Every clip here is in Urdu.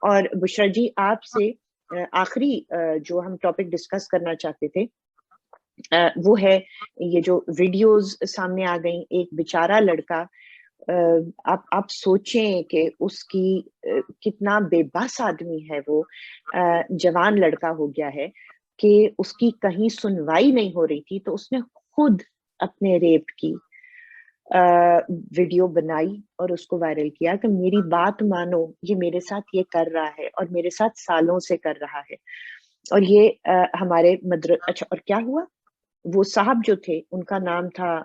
اور بشرا جی آپ سے آخری جو ہم ٹاپک ڈسکس کرنا چاہتے تھے وہ ہے یہ جو ویڈیوز سامنے آ گئیں، ایک بیچارہ لڑکا، آپ سوچیں کہ اس کی کتنا بے بس آدمی ہے، وہ جوان لڑکا ہو گیا ہے کہ اس کی کہیں سنوائی نہیں ہو رہی تھی، تو اس نے خود اپنے ریپ کی ویڈیو بنائی اور اس کو وائرل کیا کہ میری بات مانو، یہ میرے ساتھ یہ کر رہا ہے اور میرے ساتھ سالوں سے کر رہا ہے. اور یہ ہمارے اچھا، اور کیا ہوا؟ وہ صاحب جو تھے ان کا نام تھا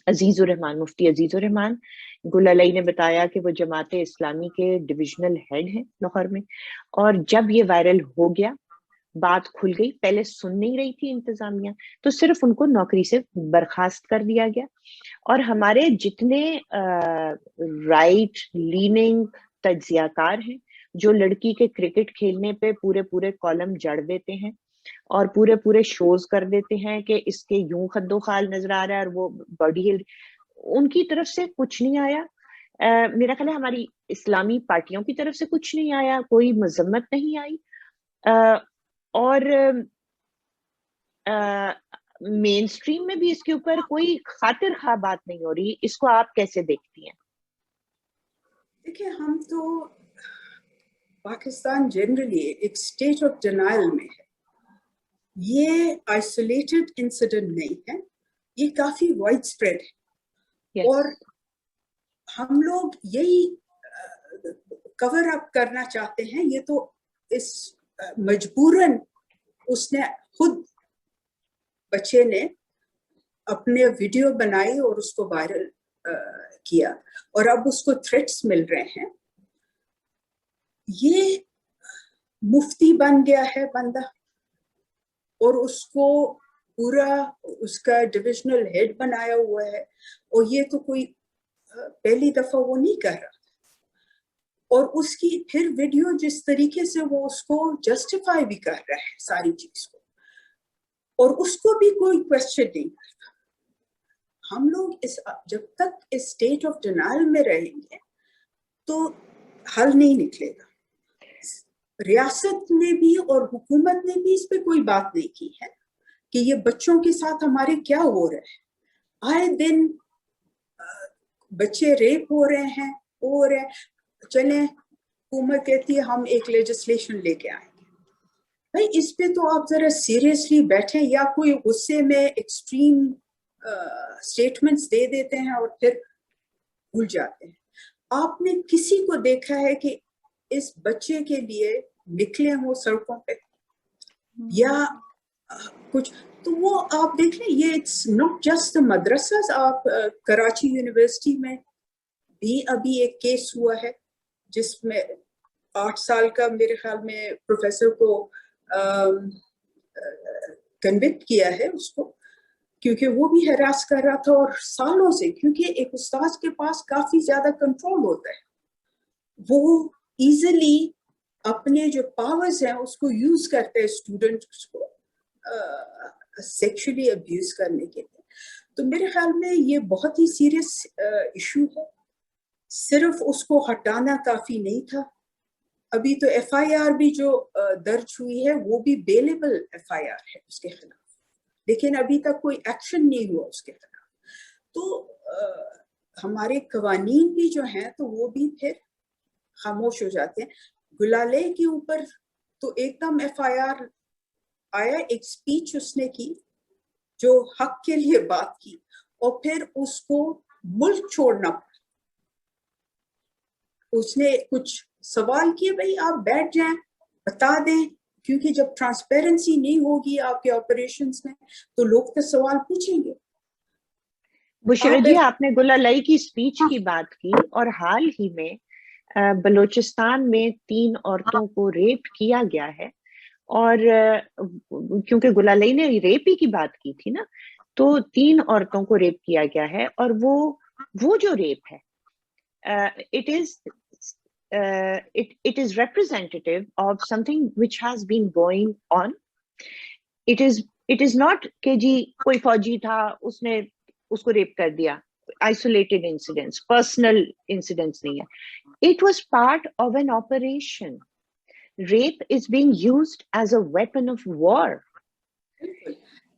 عزیز الرحمان، مفتی عزیز الرحمان. گل علیہ نے بتایا کہ وہ جماعت اسلامی کے ڈویژنل ہیڈ ہیں لاہور میں. اور جب یہ وائرل ہو گیا، بات کھل گئی، پہلے سن نہیں رہی تھی انتظامیہ، تو صرف ان کو نوکری سے برخاست کر دیا گیا. اور ہمارے جتنے رائٹ لیننگ تجزیہ کار ہیں جو لڑکی کے کرکٹ کھیلنے پہ پورے کالم جڑ دیتے ہیں اور پورے شوز کر دیتے ہیں کہ اس کے یوں خد و خال نظر آ رہا ہے اور وہ باڈی، ان کی طرف سے کچھ نہیں آیا. میرا خیال ہے ہماری اسلامی پارٹیوں کی طرف سے کچھ نہیں آیا، کوئی مذمت نہیں آئی، اور مین سٹریم میں بھی اس کے اوپر کوئی خاطر خواہ بات نہیں ہو رہی. اس کو آپ کیسے دیکھتی ہیں؟ دیکھیں، ہم تو پاکستان جنرلی ایک اسٹیٹ آف ڈینائل میں ہے. یہ آئسولیٹڈ انسیڈنٹ نہیں ہے، یہ کافی وائڈ اسپریڈ ہے. اور ہم لوگ یہی کور اپ کرنا چاہتے ہیں. یہ تو اس مجبوراً اس نے خود، بچے نے اپنے ویڈیو بنائی اور اس کو وائرل کیا، اور اب اس کو تھریٹس مل رہے ہیں. یہ مفتی بن گیا ہے بندہ، اور اس کو پورا اس کا ڈویژنل ہیڈ بنایا ہوا ہے، اور یہ تو کوئی پہلی دفعہ وہ نہیں کر رہا. اور اس کی پھر ویڈیو جس طریقے سے وہ اس کو جسٹیفائی بھی کر رہا ہے ساری چیز کو، اور اس کو بھی کوئی کوشچن نہیں کرتا. ہم لوگ جب تک اس اسٹیٹ آف ڈینائل میں رہیں گے تو حل نہیں نکلے گا. ریاست نے بھی اور حکومت نے بھی اس پہ کوئی بات نہیں کی ہے کہ یہ بچوں کے ساتھ ہمارے کیا ہو رہا ہے. آئے دن بچے ریپ ہو رہے ہیں. چلیں، حکومت کہتی ہے ہم ایک لیجسلیشن لے کے آئیں گے. بھائی اس پہ تو آپ ذرا سیریسلی بیٹھیں، یا کوئی غصے میں ایکسٹریم اسٹیٹمنٹس دے دیتے ہیں اور پھر بھول جاتے ہیں. آپ نے کسی کو دیکھا ہے کہ اس بچے کے لیے نکلے ہوں سڑکوں پہ یا کچھ؟ تو وہ آپ دیکھ لیں، یہ اٹس ناٹ جسٹ مدرسہ. آپ کراچی یونیورسٹی میں بھی ابھی ایک کیس ہوا ہے جس میں 8 سال کا میرے خیال میں پروفیسر کو کنوکٹ کیا ہے اس کو، کیونکہ وہ بھی ہراس کر رہا تھا اور سالوں سے. کیونکہ ایک استاذ کے پاس کافی زیادہ کنٹرول ہوتا ہے، وہ ایزیلی اپنے جو پاورز ہیں اس کو یوز کرتے ہیں اسٹوڈنٹس کو سیکشولی ابیوز کرنے کے لیے. تو میرے خیال میں یہ بہت ہی سیریس ایشو ہے. صرف اس کو ہٹانا کافی نہیں تھا. ابھی تو ایف آئی آر بھی جو درج ہوئی ہے وہ بھی بیلیبل ایف آئی آر ہے اس کے خلاف، لیکن ابھی تک کوئی ایکشن نہیں ہوا اس کے خلاف. تو ہمارے قوانین بھی جو ہیں تو وہ بھی پھر خاموش ہو جاتے ہیں. گلالے کے اوپر تو ایک دم ایف آئی آر آیا، ایک سپیچ اس نے کی جو حق کے لیے بات کی، اور پھر اس کو ملک چھوڑنا پڑا. اس نے کچھ سوال کیے، بھائی آپ بیٹھ جائیں، بتا دیں، کیونکہ جب ٹرانسپیرنسی نہیں ہوگی آپ کے آپریشنز میں تو لوگ تو سوال پوچھیں گے. بشرا جی، آپ نے گل علیہ کی سپیچ کی بات کی، اور حال ہی میں بلوچستان میں 3 عورتوں کو ریپ کیا گیا ہے. اور کیونکہ گل علیہ نے ریپ ہی کی بات کی تھی نا، تو 3 عورتوں کو ریپ کیا گیا ہے. اور وہ جو ریپ ہے it is representative of something which has been going on. It is not کہ جی کوئی فوجی تھا اس نے اس کو ریپ کر دیا. isolated incidents, personal incidents نہیں ہے. It was part of an operation. Rape is being used as a weapon of war.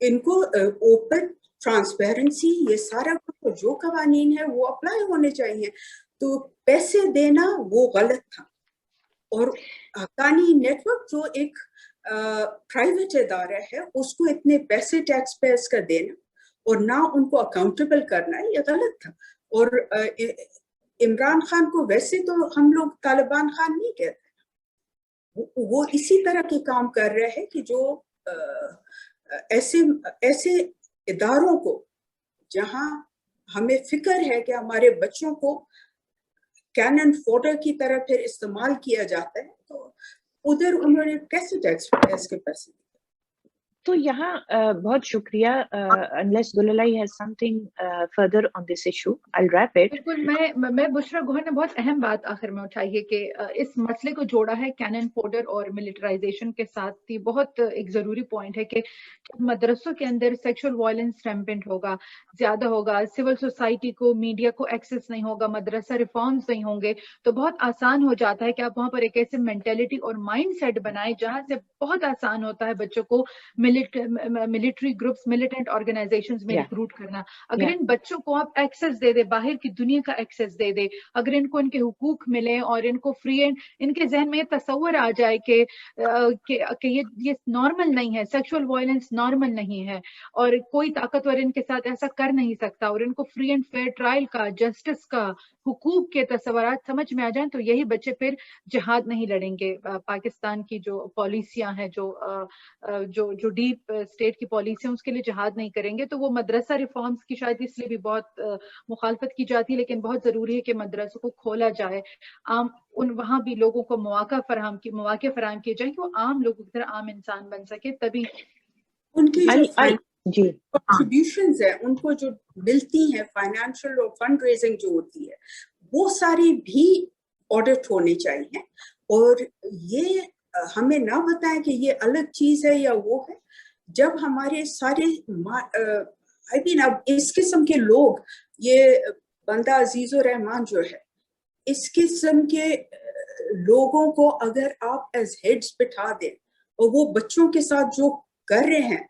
ان کو اوپن ٹرانسپیرنسی یہ سارا کچھ جو قوانین ہے وہ اپلائی ہونے چاہیے. تو پیسے دینا وہ غلط تھا. اور حقانی نیٹ ورک جو ایک پرائیویٹ ادارہ ہے اس کو اتنے پیسے ٹیکس پیئرز کا دینا اور نہ ان کو اکاؤنٹیبل کرنا یہ غلط تھا. اور عمران خان کو ویسے تو ہم لوگ طالبان خان نہیں کہتے, وہ اسی طرح کے کام کر رہے ہیں کہ جو ایسے اداروں کو جہاں ہمیں فکر ہے کہ ہمارے بچوں کو کینن فوڈر کی طرح پھر استعمال کیا جاتا ہے, تو ادھر انہوں نے کیسے ٹیکس کے پیسے. تو یہاں بہت شکریہ. unless Gulalai has something further on this issue, I'll wrap it. بالکل, میں بشرا گوہر نے بہت اہم بات آخر میں اٹھائی ہے کہ اس مسئلے کو جوڑا ہے کینن فوڈر اور ملٹرائزیشن کے ساتھ. یہ بہت ایک ضروری پوائنٹ ہے کہ مدرسوں کے اندر سیکشل وائلنس ریمپنٹ ہوگا, زیادہ ہوگا, سول سوسائٹی کو, میڈیا کو ایکسیس نہیں ہوگا, مدرسہ ریفارمز نہیں ہوں گے, تو بہت آسان ہو جاتا ہے کہ آپ وہاں پر ایک ایسے مینٹیلٹی اور مائنڈ سیٹ بنائیں جہاں سے بہت آسان ہوتا ہے بچوں کو ملٹری گروپس, ملیٹنٹ آرگنائزیشنز میں ریکروٹ کرنا. اگر ان بچوں کو آپ ایکسیس دے دے, باہر کی دنیا کا ایکسیس دے دے, اگر ان کو ان کے حقوق ملیں اور ان کو فری اینڈ ان کے ذہن میں یہ تصور آ جائے کہ یہ نارمل نہیں ہے, سیکشل وائلنس نارمل نہیں ہے اور کوئی طاقتور ان کے ساتھ ایسا کر نہیں سکتا, اور ان کو فری اینڈ فیئر ٹرائل کا, جسٹس کا, حقوق کے تصورات سمجھ میں آ جائیں, تو یہی بچے پھر جہاد نہیں لڑیں گے. پاکستان کی جو پالیسیاں ہیں, جو ڈیپ اسٹیٹ کی پالیسیاں, اس کے لیے جہاد نہیں کریں گے. تو وہ مدرسہ ریفارمز کی شاید اس لیے بھی بہت مخالفت کی جاتی ہے, لیکن بہت ضروری ہے کہ مدرسوں کو کھولا جائے, وہاں بھی لوگوں کو مواقع فراہم کیے جائیں کہ وہ عام لوگوں کی طرح عام انسان بن سکے. تبھی ان کی جو کنٹریبیوشنز ہیں, ان کو جو ملتی ہیں فائنینشیل اور فنڈ ریزنگ جو ہوتی ہے, وہ ساری بھی آڈٹ ہونی چاہیے. اور یہ ہمیں نہ بتائیں کہ یہ الگ چیز ہے یا وہ ہے. جب ہمارے سارے اب اس قسم کے لوگ, یہ بندہ عزیز الرحمان جو ہے, اس قسم کے لوگوں کو اگر آپ ایز ہیڈز بٹھا دیں اور وہ بچوں کے ساتھ جو کر رہے ہیں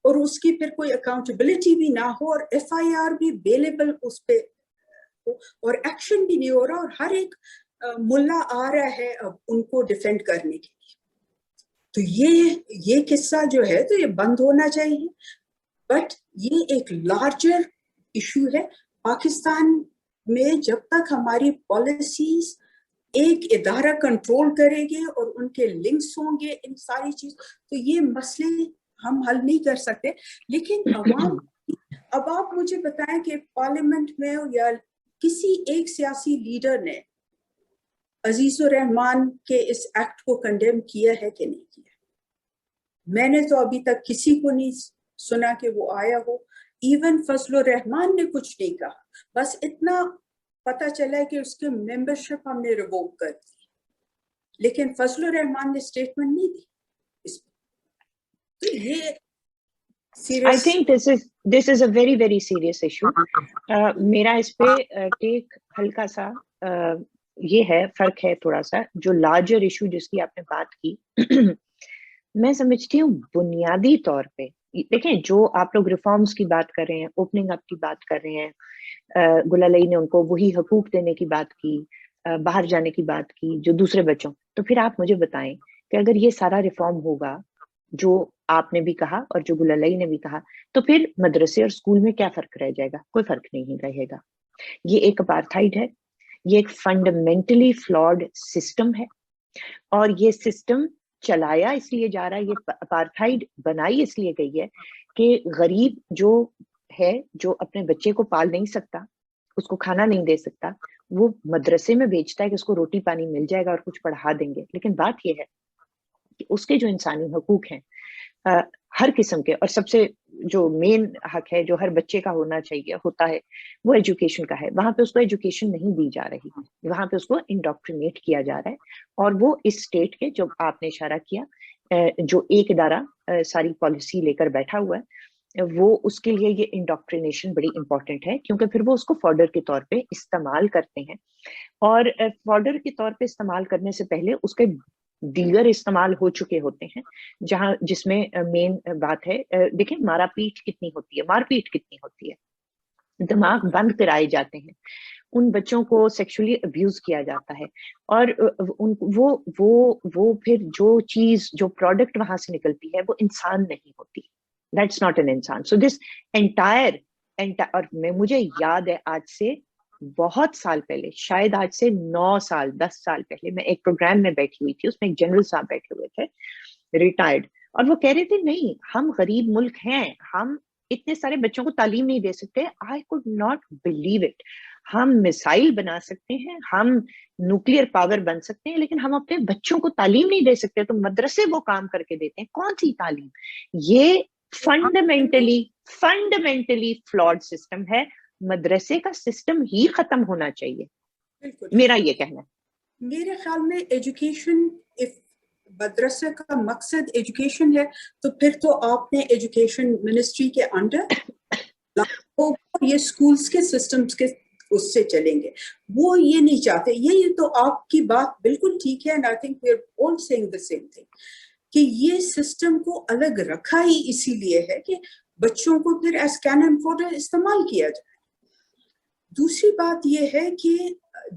اور اس کی پھر کوئی اکاؤنٹیبلٹی بھی نہ ہو اور FIR بھی اویلیبل اس پہ اور ایکشن بھی نہیں ہو رہا, اور ہر ایک ملا آ رہا ہے اب ان کو ڈیفینڈ کرنے کے لیے, تو یہ قصہ جو ہے تو یہ بند ہونا چاہیے. بٹ یہ ایک لارجر ایشو ہے. پاکستان میں جب تک ہماری پالیسیز ایک ادارہ کنٹرول کرے گے اور ان کے لنکس ہوں گے ان ساری چیز, تو یہ مسئلے ہم حل نہیں کر سکتے. لیکن عوام, اب آپ مجھے بتائیں کہ پارلیمنٹ میں یا کسی ایک سیاسی لیڈر نے عزیز الرحمان کے اس ایکٹ کو کنڈیم کیا ہے کہ نہیں کیا؟ میں نے تو ابھی تک کسی کو نہیں سنا کہ وہ آیا ہو. ایون فضل الرحمان نے کچھ نہیں کہا, بس اتنا پتا چلا ہے کہ اس کے ممبرشپ ہم نے ریووک کر دی, لیکن فضل الرحمان نے اسٹیٹمنٹ نہیں دی اس پہ. تو یہ I think this is a very very serious issue. میرا اس پہ ٹیک ہلکا سا یہ ہے, فرق ہے تھوڑا سا, جو لارجر ایشو جس کی آپ نے بات کی. میں سمجھتی ہوں بنیادی طور پہ دیکھیں, جو آپ لوگ ریفارمز کی بات کر رہے ہیں, اوپننگ اپ کی بات کر رہے ہیں, گلالئی نے ان کو وہی حقوق دینے کی بات کی, باہر جانے کی بات کی جو دوسرے بچوں, تو پھر آپ مجھے بتائیں کہ اگر یہ سارا ریفارم ہوگا جو آپ نے بھی کہا اور جو گلالئی نے بھی کہا, تو پھر مدرسے اور اسکول میں کیا فرق رہ جائے گا؟ کوئی فرق نہیں رہے گا. یہ ایک اپارتھائڈ ہے, یہ ایک فنڈامنٹلی فلاڈ سسٹم ہے, اور یہ سسٹم چلایا اس لیے جا رہا ہے, یہ اپارتھائڈ بنائی اس لیے گئی ہے کہ غریب جو ہے, جو اپنے بچے کو پال نہیں سکتا, اس کو کھانا نہیں دے سکتا, وہ مدرسے میں بھیجتا ہے کہ اس کو روٹی پانی مل جائے گا اور کچھ پڑھا دیں گے. لیکن بات یہ ہے کہ اس کے جو انسانی حقوق ہیں ہر قسم کے, اور سب سے جو مین حق ہے جو ہر بچے کا ہونا چاہیے ہوتا ہے, وہ ایجوکیشن کا ہے. وہاں پہ اس کو ایجوکیشن نہیں دی جا رہی, وہاں پہ اس کو انڈاکٹرینیٹ کیا جا رہا ہے. اور وہ اس اسٹیٹ کے, جو آپ نے اشارہ کیا, جو ایک ادارہ ساری پالیسی لے کر بیٹھا ہوا ہے, وہ اس کے لیے یہ انڈاکٹرینیشن بڑی امپورٹنٹ ہے, کیونکہ پھر وہ اس کو فارڈر کے طور پہ استعمال کرتے ہیں. اور فارڈر کے طور پہ استعمال کرنے سے پہلے اس کے دیگر استعمال ہو چکے ہوتے ہیں, جہاں جس میں مین بات ہے, دیکھیں مارا پیٹ کتنی ہوتی ہے, مار پیٹ کتنی ہوتی ہے, دماغ بند کرائے جاتے ہیں, ان بچوں کو سیکشولی ابیوز کیا جاتا ہے, اور وہ پھر جو چیز جو پروڈکٹ وہاں سے نکلتی ہے وہ انسان نہیں ہوتی, دیٹس ناٹ این انسان. سو دس انٹائر, اور مجھے یاد ہے آج سے بہت سال پہلے, شاید آج سے 9 سال 10 سال پہلے, میں ایک پروگرام میں بیٹھی ہوئی تھی, اس میں ایک جنرل صاحب بیٹھے ہوئے تھے ریٹائرڈ, اور وہ کہہ رہے تھے نہیں ہم غریب ملک ہیں, ہم اتنے سارے بچوں کو تعلیم نہیں دے سکتے. I could not believe it. ہم میسائل بنا سکتے ہیں, ہم نیوکلیئر پاور بن سکتے ہیں, لیکن ہم اپنے بچوں کو تعلیم نہیں دے سکتے. تو مدرسے وہ کام کر کے دیتے ہیں, کون سی تعلیم؟ یہ فنڈامنٹلی فلاڈ سسٹم ہے. مدرسے کا سسٹم ہی ختم ہونا چاہیے, میرا یہ کہنا ہے. میرے خیال میں ایجوکیشن, مدرسے کا مقصد ایجوکیشن ہے, تو پھر تو آپ نے ایجوکیشن منسٹری کے انڈر یہ اسکولس کے سسٹمز کے اس سے چلیں گے. وہ یہ نہیں چاہتے. یہ تو آپ کی بات بالکل ٹھیک ہے, and I think we are all saying the same thing, کہ یہ سسٹم کو الگ رکھا ہی اسی لیے ہے کہ بچوں کو پھر ایز کینن فوڈر استعمال کیا جائے. دوسری بات یہ ہے کہ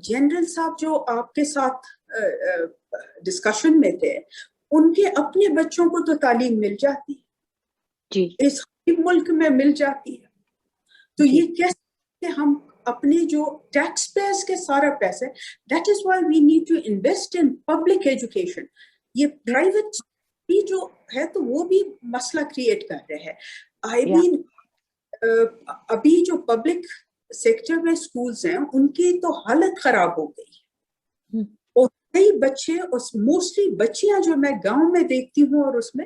جنرل صاحب جو آپ کے ساتھ ڈسکشن میں تھے, ان کے اپنے بچوں کو تو تعلیم مل جاتی ہے, جی اس ملک میں مل جاتی ہے. تو یہ کیسے ہم اپنے جو ٹیکس پیئرز کے سارا پیسے, that is why we need to invest in public education. یہ پرائیویٹ بھی جو ہے تو وہ بھی مسئلہ کریٹ کر رہے ہیں. آئی مین ابھی جو پبلک سیکٹر میں سکولز ہیں ان کی تو حالت خراب ہو گئی, اور کئی بچے, اور موسٹلی بچیاں جو میں گاؤں میں دیکھتی ہوں, اور اس میں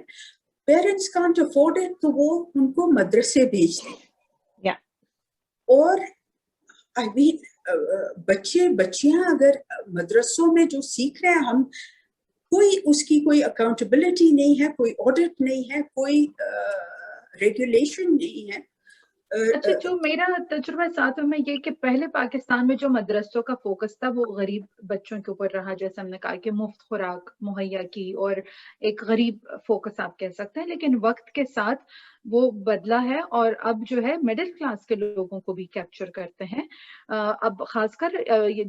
پیرنٹس کانٹ افورڈ اٹ, تو وہ ان کو مدرسے بھیجتے ہیں. اور آئی مین بچیاں اگر مدرسوں میں جو سیکھ رہے ہیں, ہم کوئی اس کی کوئی اکاؤنٹیبلٹی نہیں ہے, کوئی آڈٹ نہیں ہے, کوئی ریگولیشن نہیں ہے. اچھا, جو میرا تجربہ ساتھ میں یہ کہ پہلے پاکستان میں جو مدرسوں کا فوکس تھا وہ غریب بچوں کے اوپر رہا, جیسے ہم نے کہا کہ مفت خوراک مہیا کی, اور ایک غریب فوکس آپ کہہ سکتے ہیں. لیکن وقت کے ساتھ وہ بدلا ہے, اور اب جو ہے مڈل کلاس کے لوگوں کو بھی کیپچر کرتے ہیں. اب خاص کر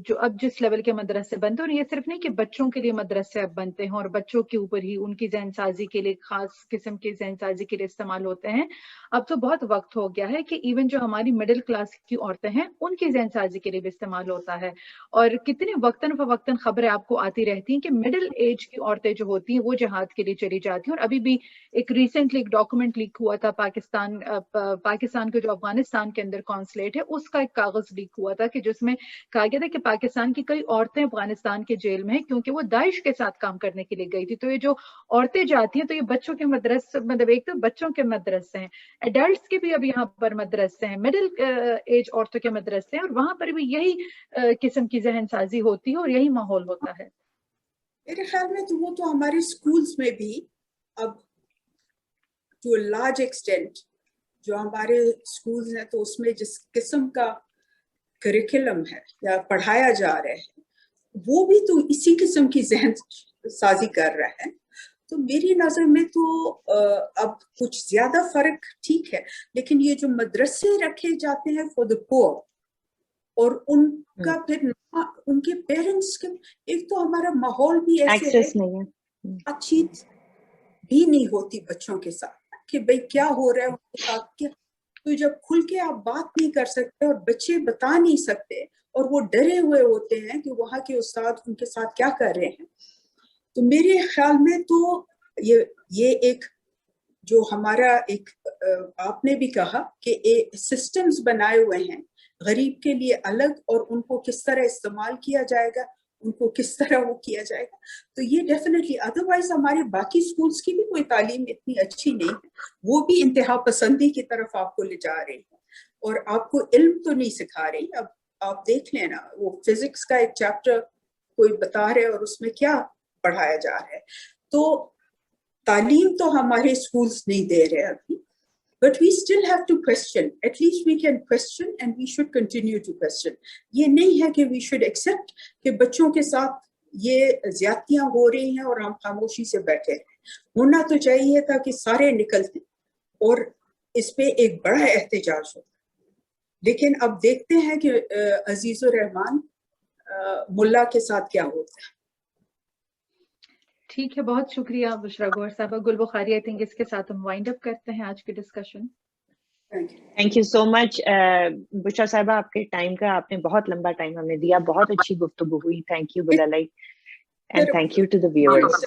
جو اب جس لیول کے مدرسے بنتے ہیں, اور یہ صرف نہیں کہ بچوں کے لیے مدرسے اب بنتے ہیں اور بچوں کے اوپر ہی ان کی ذہن سازی کے لیے خاص قسم کی ذہن سازی کے لیے استعمال ہوتے ہیں. اب تو بہت وقت ہو گیا ہے کہ ایون جو ہماری مڈل کلاس کی عورتیں ہیں ان کی ذہن سازی کے لیے بھی استعمال ہوتا ہے. اور کتنے وقتاً فوقتاً خبریں آپ کو آتی رہتی ہیں کہ مڈل ایج کی عورتیں جو ہوتی ہیں وہ جہاد کے لیے چلی جاتی ہیں. اور ابھی بھی ایک ریسنٹلی ایک ڈاکومنٹ لیک ہوا تھا, پاکستان کے جو افغانستان کے اندر کانسلیٹ ہے اس کا ایک کاغذ لیک ہوا تھا, کہ جس میں کہا گیا تھا کہ پاکستان کی کئی عورتیں افغانستان کے جیل میں ہیں کیونکہ وہ داعش کے ساتھ کام کرنے کے لیے گئی تھی. تو یہ جو عورتیں جاتی ہیں تو یہ بچوں کے مدرسے, مطلب ایک تو بچوں کے مدرسے ہیں, ایڈلٹس کے بھی اب یہاں پر مدرسے ہیں, مڈل ایج عورتوں کے مدرسے ہیں, اور وہاں پر بھی یہی قسم کی ذہن سازی ہوتی ہے اور یہی ماحول ہوتا ہے. میرے خیال میں تو وہ تو ہمارے اسکولز میں بھی اب ٹو لارج ایکسٹینٹ جو ہمارے اسکولز ہیں تو اس میں جس قسم کا کریکولم ہے یا پڑھایا جا رہا ہے وہ بھی تو اسی قسم کی ذہن سازی کر رہا ہے. تو میری نظر میں تو اب کچھ زیادہ فرق ٹھیک ہے, لیکن یہ جو مدرسے رکھے جاتے ہیں فار دا پور, اور ان کا پھر ان کے پیرنٹس کے, ایک تو ہمارا ماحول بھی ایسے ہے بات چیت بھی نہیں ہوتی بچوں کے ساتھ کہ بھئی کیا ہو رہا ہے ان کے ساتھ, کیا, تو جب کھل کے آپ بات نہیں کر سکتے اور بچے بتا نہیں سکتے اور وہ ڈرے ہوئے ہوتے ہیں کہ وہاں کے استاد ان کے ساتھ کیا کر رہے ہیں, تو میرے خیال میں تو یہ ایک جو ہمارا ایک آپ نے بھی کہا کہ سسٹمز بنائے ہوئے ہیں غریب کے لیے الگ, اور ان کو کس طرح استعمال کیا جائے گا, ان کو کس طرح وہ کیا جائے گا, تو یہ ڈیفینیٹلی. ادروائز ہمارے باقی سکولز کی بھی کوئی تعلیم اتنی اچھی نہیں ہے, وہ بھی انتہا پسندی کی طرف آپ کو لے جا رہی ہیں اور آپ کو علم تو نہیں سکھا رہی. اب آپ دیکھ لیں نا, وہ فزکس کا ایک چیپٹر کوئی بتا رہے اور اس میں کیا پڑھایا جا رہا ہے. تو تعلیم تو ہمارے سکولز نہیں دے رہے ابھی, but we still have to question. At least we can question and we should continue to question. یہ نہیں ہے کہ we should accept کہ بچوں کے ساتھ یہ زیادتیاں ہو رہی ہیں اور ہم خاموشی سے بیٹھے ہیں. ہونا تو چاہیے تھا کہ سارے نکلتے اور اس پہ ایک بڑا احتجاج ہو, لیکن اب دیکھتے ہیں کہ عزیز الرحمان ملا کے ساتھ کیا ہوتا ہے. ٹھیک ہے, بہت شکریہ بشرا گوہر صاحبہ. گل بخاری, آئی تھنک اس کے ساتھ ہم وائنڈ اپ کرتے ہیں آج کی ڈسکشن. تھینک یو سو مچ بشرا صاحبہ, آپ کے ٹائم کا, آپ نے بہت لمبا ٹائم ہمیں دیا, بہت اچھی گفتگو ہوئی. تھینک یو بلالائی, and thank you to the viewers.